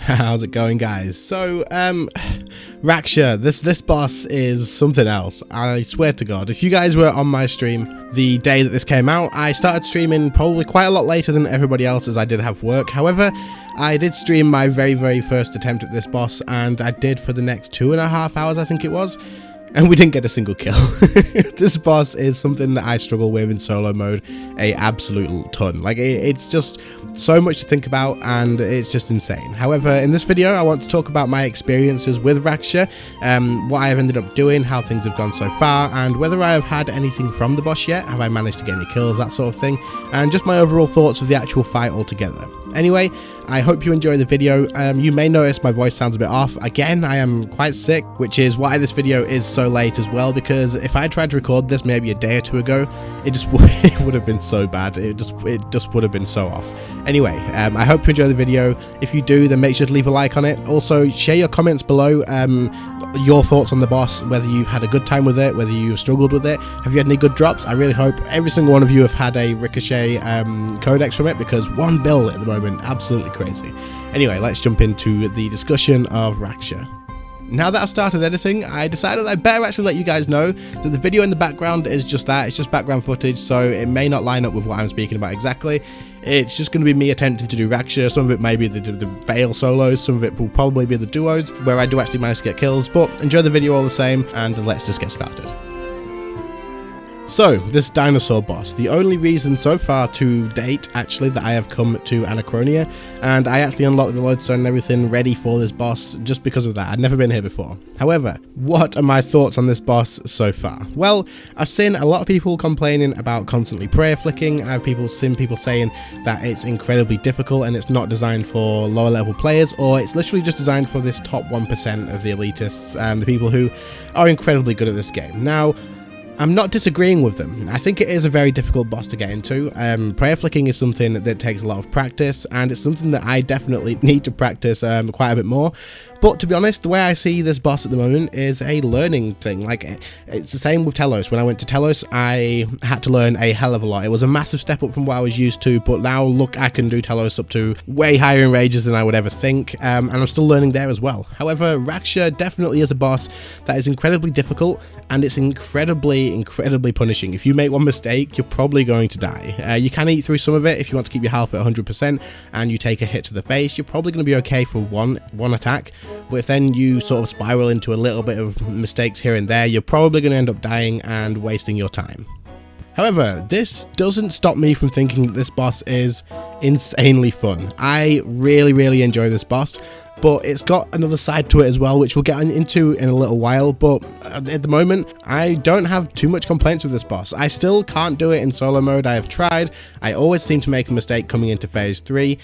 How's it going, guys? So, Raksha, this boss is something else. I swear to God, if you guys were on my stream the day that this came out, I started streaming probably quite a lot later than everybody else as I did have work. However, I did stream my very first attempt at this boss, and I did for the next 2.5 hours, I think it was. And we didn't get a single kill. This boss is something that I struggle with in solo mode a absolute ton. Like, it's just so much to think about, and it's just insane. However, in this video, I want to talk about my experiences with Raksha, what I have ended up doing, how things have gone so far, and whether I have had anything from the boss yet, have I managed to get any kills, that sort of thing, and just my overall thoughts of the actual fight altogether. Anyway, I hope you enjoy the video. You may notice my voice sounds a bit off. Again, I am quite sick, which is why this video is so late as well, because if I tried to record this maybe a day or two ago, it just it would have been so bad. It just would have been so off. Anyway, I hope you enjoy the video. If you do, then make sure to leave a like on it. Also, share your comments below, your thoughts on the boss, whether you've had a good time with it, whether you've struggled with it. Have you had any good drops? I really hope every single one of you have had a Ricochet codex from it, because 1 bill at the moment, absolutely crazy. Anyway, let's jump into the discussion of Raksha. Now that I've started editing, I decided I better actually let you guys know that the video in the background is just that. It's just background footage, so it may not line up with what I'm speaking about exactly. It's just going to be me attempting to do Raksha. Some of it may be the Veil solos, some of it will probably be the duos, where I do actually manage to get kills, but enjoy the video all the same, and let's just get started. So, this dinosaur boss, the only reason so far to date, actually, that I have come to Anachronia, and I actually unlocked the lodestone and everything ready for this boss just because of that. I'd never been here before. However, what are my thoughts on this boss so far? Well, I've seen a lot of people complaining about constantly prayer flicking. I've seen people saying that it's incredibly difficult and it's not designed for lower level players, or it's literally just designed for this top 1% of the elitists and the people who are incredibly good at this game. Now, I'm not disagreeing with them. I think it is a very difficult boss to get into. Prayer flicking is something that takes a lot of practice, and it's something that I definitely need to practice quite a bit more. But to be honest, the way I see this boss at the moment is a learning thing. Like, it's the same with Telos. When I went to Telos, I had to learn a hell of a lot. It was a massive step up from what I was used to, but now look, I can do Telos up to way higher in rages than I would ever think, and I'm still learning there as well. However, Raksha definitely is a boss that is incredibly difficult, and it's incredibly punishing. If you make one mistake, you're probably going to die. You can eat through some of it if you want to keep your health at 100%, and you take a hit to the face, you're probably going to be okay for one attack. But if then you sort of spiral into a little bit of mistakes here and there, you're probably going to end up dying and wasting your time. However, this doesn't stop me from thinking that this boss is insanely fun. I really enjoy this boss, but it's got another side to it as well, which we'll get into in a little while. But at the moment, I don't have too much complaints with this boss. I still can't do it in solo mode. I have tried. I always seem to make a mistake coming into phase 3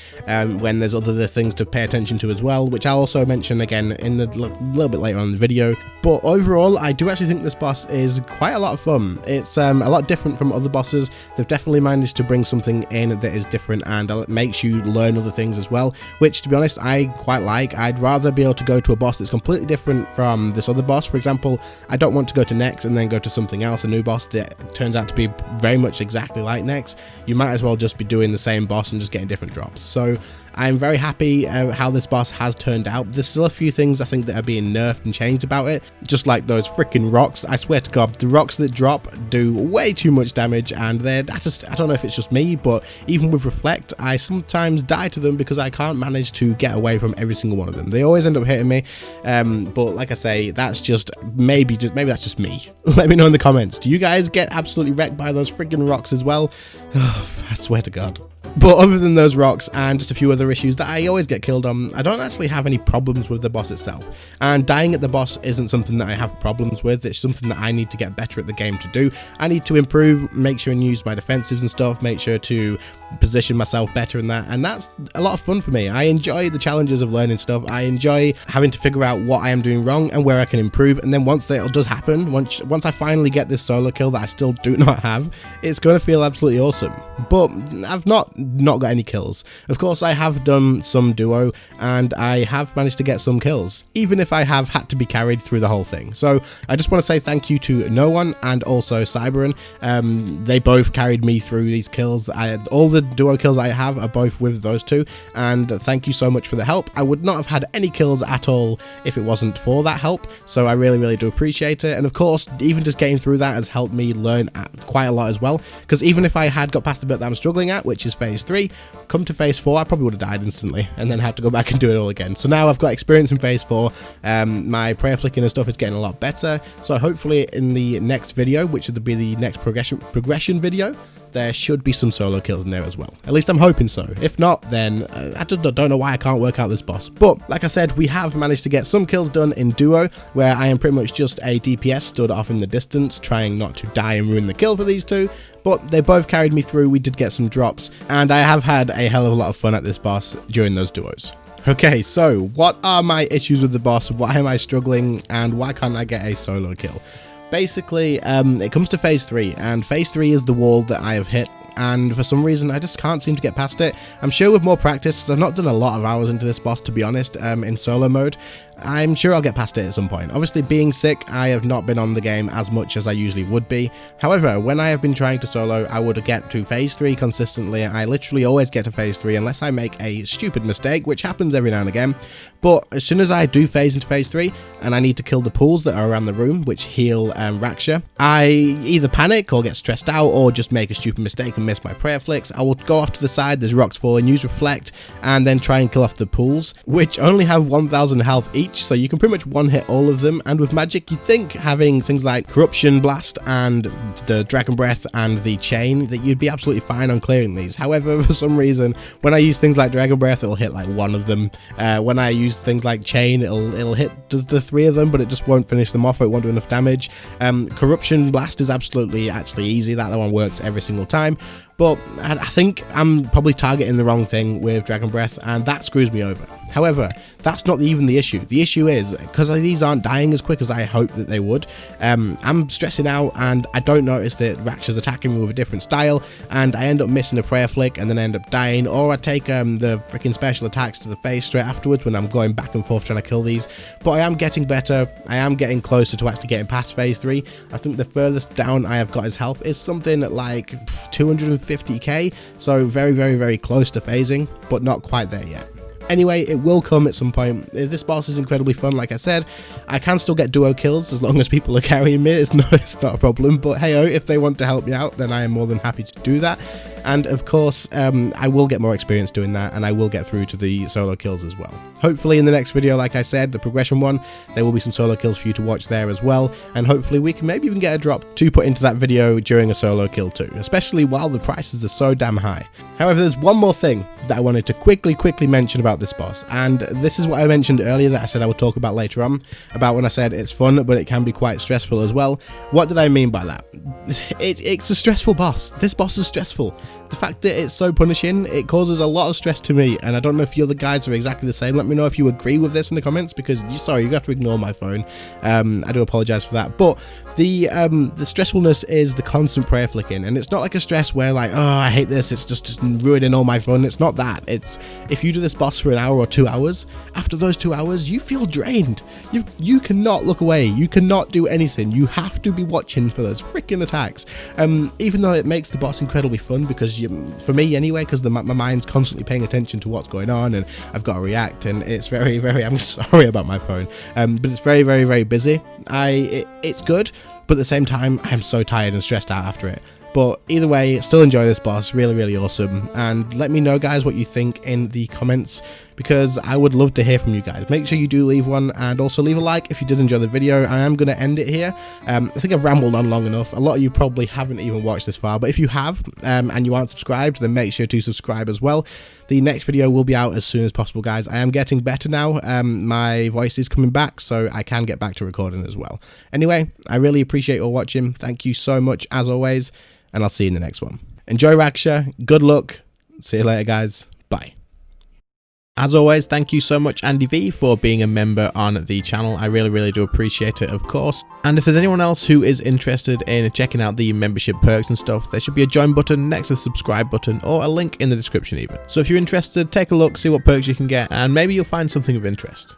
when there's other things to pay attention to as well, which I'll also mention again in a little bit later on in the video. But overall, I do actually think this boss is quite a lot of fun. It's a lot different from other bosses. They've definitely managed to bring something in that is different, and it makes you learn other things as well, which, to be honest, I quite like. I'd rather be able to go to a boss that's completely different from this other boss. For example, I don't want to go to Nex and then go to something else, a new boss that turns out to be very much exactly like Nex. You might as well just be doing the same boss and just getting different drops. So I'm very happy how this boss has turned out. There's still a few things I think that are being nerfed and changed about it, just like those freaking rocks. I swear to God, the rocks that drop do way too much damage, and I don't know if it's just me, but even with Reflect, I sometimes die to them because I can't manage to get away from every single one of them. They always end up hitting me, but like I say, that's just maybe that's just me. Let me know in the comments. Do you guys get absolutely wrecked by those freaking rocks as well? I swear to God. But other than those rocks and just a few other issues that I always get killed on, I don't actually have any problems with the boss itself. And dying at the boss isn't something that I have problems with. It's something that I need to get better at the game to do. I need to improve, make sure and use my defensives and stuff, make sure to position myself better in that, and that's a lot of fun for me. I enjoy the challenges of learning stuff. I enjoy having to figure out what I am doing wrong and where I can improve, and then once that does happen, once I finally get this solo kill that I still do not have, it's going to feel absolutely awesome. But I've not got any kills. Of course, I have done some duo, and I have managed to get some kills, even if I have had to be carried through the whole thing. So I just want to say thank you to No One and also Cyberin. They both carried me through these kills. All the duo kills I have are both with those two, and thank you so much for the help. I would not have had any kills at all if it wasn't for that help, so I really do appreciate it. And of course, even just getting through that has helped me learn quite a lot as well, because even if I had got past the bit that I'm struggling at, which is phase 3, come to phase 4, I probably would have died instantly and then had to go back and do it all again. So now I've got experience in phase 4, my prayer flicking and stuff is getting a lot better, so hopefully in the next video, which would be the next progression video, there should be some solo kills in there as well. At least I'm hoping so. If not, then I just don't know why I can't work out this boss. But like I said, we have managed to get some kills done in duo, where I am pretty much just a DPS stood off in the distance, trying not to die and ruin the kill for these two. But they both carried me through, we did get some drops, and I have had a hell of a lot of fun at this boss during those duos. Okay, so what are my issues with the boss? Why am I struggling, and why can't I get a solo kill? Basically, it comes to phase 3, and phase 3 is the wall that I have hit, and for some reason I just can't seem to get past it. I'm sure with more practice, because I've not done a lot of hours into this boss, to be honest, in solo mode, I'm sure I'll get past it at some point. Obviously, being sick, I have not been on the game as much as I usually would be. However, when I have been trying to solo, I would get to phase 3 consistently. I literally always get to phase 3 unless I make a stupid mistake, which happens every now and again. But as soon as I do phase into phase 3, and I need to kill the pools that are around the room, which heal Raksha, I either panic or get stressed out or just make a stupid mistake and miss my prayer flicks. I will go off to the side, there's rocks falling, use reflect, and then try and kill off the pools, which only have 1000 health each, so you can pretty much one-hit all of them. And with magic, you'd think having things like Corruption Blast and the Dragon Breath and the Chain, that you'd be absolutely fine on clearing these. However, for some reason, when I use things like Dragon Breath, it'll hit like one of them. When I use things like Chain, it'll hit the 3 of them, but it just won't finish them off, or it won't do enough damage. Corruption Blast is actually easy. That one works every single time. But I think I'm probably targeting the wrong thing with Dragon Breath, and that screws me over. However, that's not even the issue. The issue is, because these aren't dying as quick as I hoped that they would, I'm stressing out, and I don't notice that Raksha's attacking me with a different style, and I end up missing a prayer flick, and then end up dying, or I take the freaking special attacks to the face straight afterwards when I'm going back and forth trying to kill these. But I am getting better. I am getting closer to actually getting past phase 3. I think the furthest down I have got his health is something like 250k, so very close to phasing, but not quite there yet. Anyway, it will come at some point. This boss is incredibly fun, like I said. I can still get duo kills as long as people are carrying me. It's not a problem, but hey-oh, if they want to help me out, then I am more than happy to do that. And of course, I will get more experience doing that, and I will get through to the solo kills as well. Hopefully in the next video, like I said, the progression one, there will be some solo kills for you to watch there as well, and hopefully we can maybe even get a drop to put into that video during a solo kill too, especially while the prices are so damn high. However, there's one more thing that I wanted to quickly mention about this boss, and this is what I mentioned earlier that I said I would talk about later on, about when I said it's fun, but it can be quite stressful as well. What did I mean by that? It's a stressful boss. This boss is stressful. The fact that it's so punishing, it causes a lot of stress to me, and I don't know if you other guys are exactly the same. Let me know if you agree with this in the comments, because sorry, you have to ignore my phone. I do apologize for that, but the stressfulness is the constant prayer flicking, and it's not like a stress where like, oh, I hate this, it's just ruining all my fun. It's not that. It's if you do this boss for an hour or 2 hours, after those 2 hours you feel drained. You cannot look away, you cannot do anything, you have to be watching for those freaking attacks. Even though it makes the boss incredibly fun, because for me anyway, because my mind's constantly paying attention to what's going on, and I've got to react, and it's very I'm sorry about my phone, but it's very busy. It's good, but at the same time I'm so tired and stressed out after it. But either way, still enjoy this boss, really awesome. And let me know, guys, what you think in the comments, because I would love to hear from you guys. Make sure you do leave one, and also leave a like if you did enjoy the video. I am going to end it here. I think I've rambled on long enough. A lot of you probably haven't even watched this far, but if you have, and you aren't subscribed, then make sure to subscribe as well. The next video will be out as soon as possible, guys. I am getting better now. My voice is coming back, so I can get back to recording as well. Anyway, I really appreciate you all watching. Thank you so much, as always, and I'll see you in the next one. Enjoy Raksha, good luck, see you later, guys, bye. As always, thank you so much, Andy V, for being a member on the channel. I really do appreciate it, of course. And if there's anyone else who is interested in checking out the membership perks and stuff, there should be a join button next to the subscribe button, or a link in the description even. So if you're interested, take a look, see what perks you can get, and maybe you'll find something of interest.